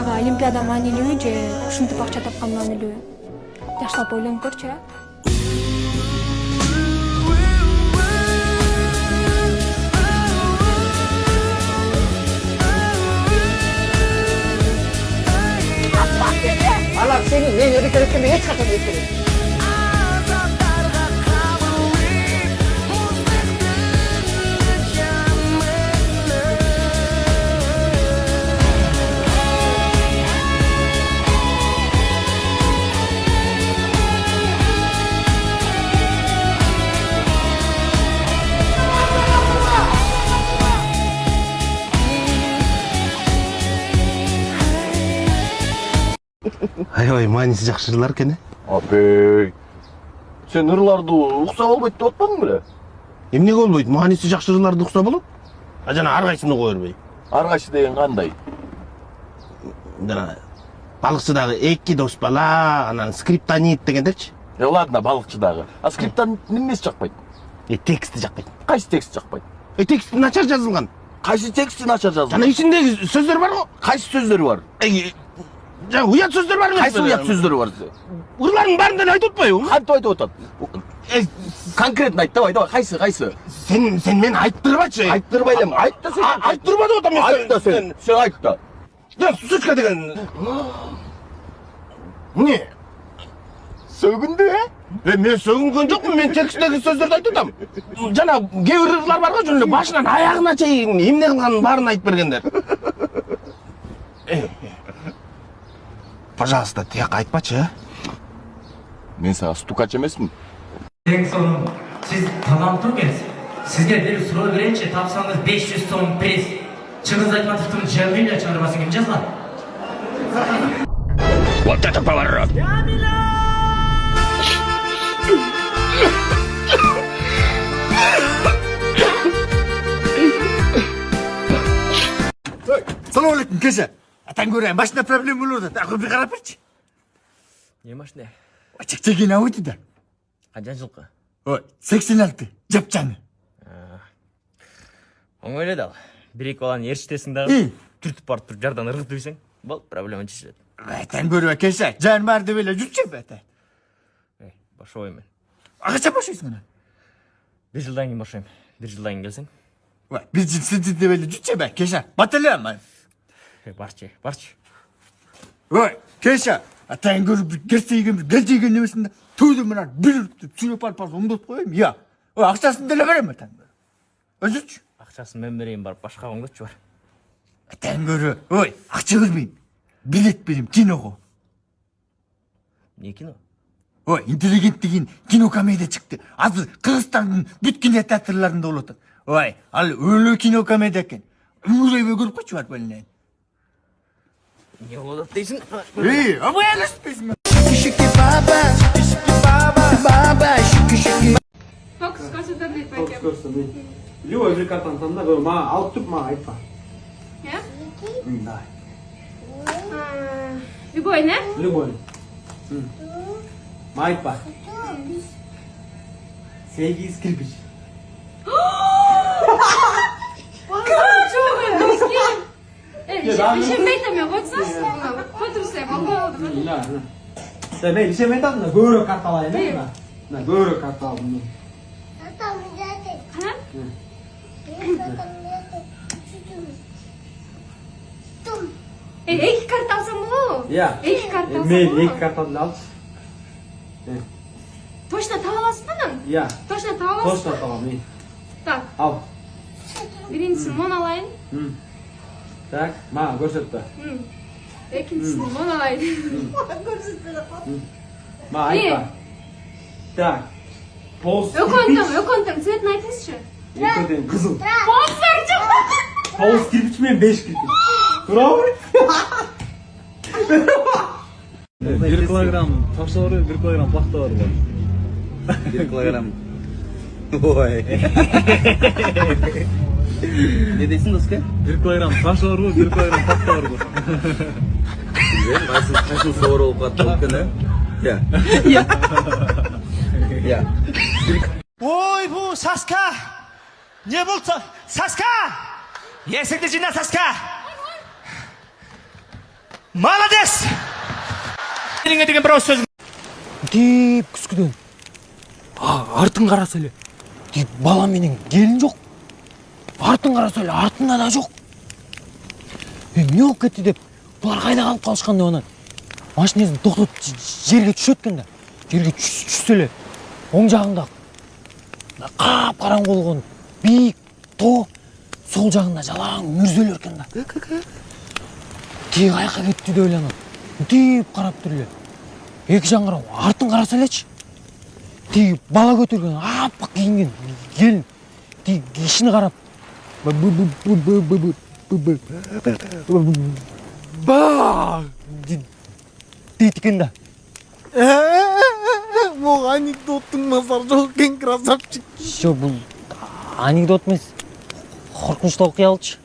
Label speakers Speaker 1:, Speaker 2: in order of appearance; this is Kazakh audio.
Speaker 1: Мага Олимпиада маанилүүбү же ушинтип акча тапкан маанилүүбү? Жакшылап ойлонуп көрчү, а?
Speaker 2: Алар сени мен эркелеткенде эч качан эскерет.
Speaker 3: Аябай мааниси жакшырлар экен.
Speaker 4: Апей. Сен ырларды укса болбойт деп атпадың беле?
Speaker 3: Эмнеге болбойт? Мааниси жакшырларды укса болот. А жана ар кайсыны кое бербей.
Speaker 4: Ар кайсы деген кандай?
Speaker 3: Жана балыкчыдагы эки дос бала, анан скриптонит дегендерчи.
Speaker 4: Ладно, балыкчыдагы. А скриптонит немеси жакпайт?
Speaker 3: Тексти жакпайт.
Speaker 4: Кайсы текст жакпайт?
Speaker 3: Тексти начар жазылган.
Speaker 4: Кайсы тексти начар жазылган?
Speaker 3: Жана ичиндеги сөздөр бар го.
Speaker 4: Кайсы сөздөр бар?
Speaker 3: Жана уят сөздөр бар эмес?
Speaker 4: Кайсы уят сөздөр бар?
Speaker 3: Ырлардын баарынан айтып атпайбы?
Speaker 4: Кантип айтып атат? Конкретно айт, давай, кайсы?
Speaker 3: Сен мени айттырбачы.
Speaker 4: Айттырбай элем. Айт да сен.
Speaker 3: Айттырбады атам мен.
Speaker 4: Айт да сен. Сен айт да.
Speaker 3: Сучка деген. Не?
Speaker 4: Сөгүндү?
Speaker 3: Мен сөгүнгөн жокмун, мен тексттеги сөздөрдү айтып атам. Жана кээ бир ырлар бар го, жөн эле башынан аягына чейин эмне кылганын баарын айтып бергендер. Пожалуйста, тияка айтпачы, а?
Speaker 4: Мен сага стукач эмесмин.
Speaker 5: Ең соңы, сіз таланттуу экенсиз. Сизге бир суроо берейинчи, тапсаңыз 500 сом приз. Чыңгыз Айтматовдун Жамиля чыгармасын ким жазган?
Speaker 4: Вот это поворот!
Speaker 2: Салам алейкум, кеше. Атаң көрөйүн, машина проблема болуп атат. Акы бир карап берчи.
Speaker 5: Не машина?
Speaker 2: Чек-чегин ауыты да.
Speaker 5: Канча жылкы?
Speaker 2: Ой, 86, жапчаны.
Speaker 5: Оңой эле дал. Бир-эки баланы эрчитесиң дагы. Түртүп барып туруп жардан ыргытып ийсең, бол проблема чечилет.
Speaker 2: Атаң көрөйүн, кеше. Жан бар деп эле жүрчү бата.
Speaker 5: Башабайм мен.
Speaker 2: Качан башайсың аны?
Speaker 5: 1 жылдан кийин башайм. 1 жылдан кийин келсең.
Speaker 2: Ой, 1 жыл сиздин деп эле жүрчү бе, кеше. Баталем.
Speaker 5: Барчы.
Speaker 2: Ой, кеше. Атаң көрүп керсейген келжеген немесинде түйдү менен бир сүйлөп алып умдоп коёюн. Я. Ой, акчасын деле берем атаң. Өзүчү.
Speaker 5: Акчасын мен берейин, барып башка оңдотчу бар.
Speaker 2: Атаң көрө. Ой, акча бербейм. Билет берем киного.
Speaker 5: Не кино?
Speaker 2: Ой, интеллигент деген кинокомедия чыкты. Азыр Кыргызстандын бүт кинотеатрларында болот. Ой, ал өлө кинокомедия экен. Үңүрөйбөй көрүп койчу бар беле.
Speaker 5: Не болот дейсиң?
Speaker 2: Абай алыспайсың. Шики баба, шики.
Speaker 1: Фокус көрсөтөм дейт бакем.
Speaker 6: Любой bir karttan tanda böyle ma alıp tutup ma aytma.
Speaker 1: Я?
Speaker 6: Да.
Speaker 1: Любой, не?
Speaker 6: Любой. Ma aytma. 8 kirpiç.
Speaker 1: Işemeydim ya, koçsuz. Kotursa, bakma oldu.
Speaker 6: La. Sen ben işe tadın da göğrü kart alayım değil mi? Na göğrü kart aldım.
Speaker 1: Ha? İki kart alsam bu.
Speaker 6: Ya.
Speaker 1: İki kart alsam bu.
Speaker 6: Men iki kart aldım al.
Speaker 1: Точно таба аласың ба?
Speaker 6: Ya.
Speaker 1: Точно таба аласың?
Speaker 6: Точно tamam iyi.
Speaker 1: Так,
Speaker 6: Al.
Speaker 1: биринчисин мон алайын.
Speaker 6: Так, ma görsöt da.
Speaker 1: Экинчисин мон алайын.
Speaker 6: Ma aytma. Так. Poz.
Speaker 1: Өкөнтөң, цветин айтыңызчы.
Speaker 6: Eköden kızıl.
Speaker 1: Поз берчи.
Speaker 6: Poz kirpiç mi 5 kirpiç? Bravo.
Speaker 7: 1 kilogram taşla var, 1 kilogram pakta var.
Speaker 8: 1 kilogram. Oy. Ne deysin dostum?
Speaker 7: 1 kilogram taş var, 1 kilogram pakta var.
Speaker 8: Güzel, nasıl soğur olup attık ne? Ya. Ya.
Speaker 9: Oy bu Saska! Ne buldu? Saska! Yesin de cinna Saska! Молодец! Сенің деген бір ауыз сөзің.
Speaker 6: Деп күскіден. Артын қараса әле. Деп бала менен келін жоқ. Артын қараса әле, артында да жоқ. Не болып кетті деп, бұлар қайда қалып қалышқанда онан. Машинесін тоқтап жерге түсеткенде. Жерге түсселе. Оң жағында қап қараңғы болған биік тоо, сол жағында жалаң мүрзелер екен да. Тек айқа кетті де ойланып. Деп қарап тұр. Екі жаңғырау артын қараса әлечі. Тек бала көтерген, аппақ киінген келін. Тек ішіне қарап. Дейді екен да.
Speaker 3: Бұл анекдоттың назар жоқ екен, красавчик.
Speaker 6: Жоқ, бұл анекдот емес. Қорқыныштау қиялчы.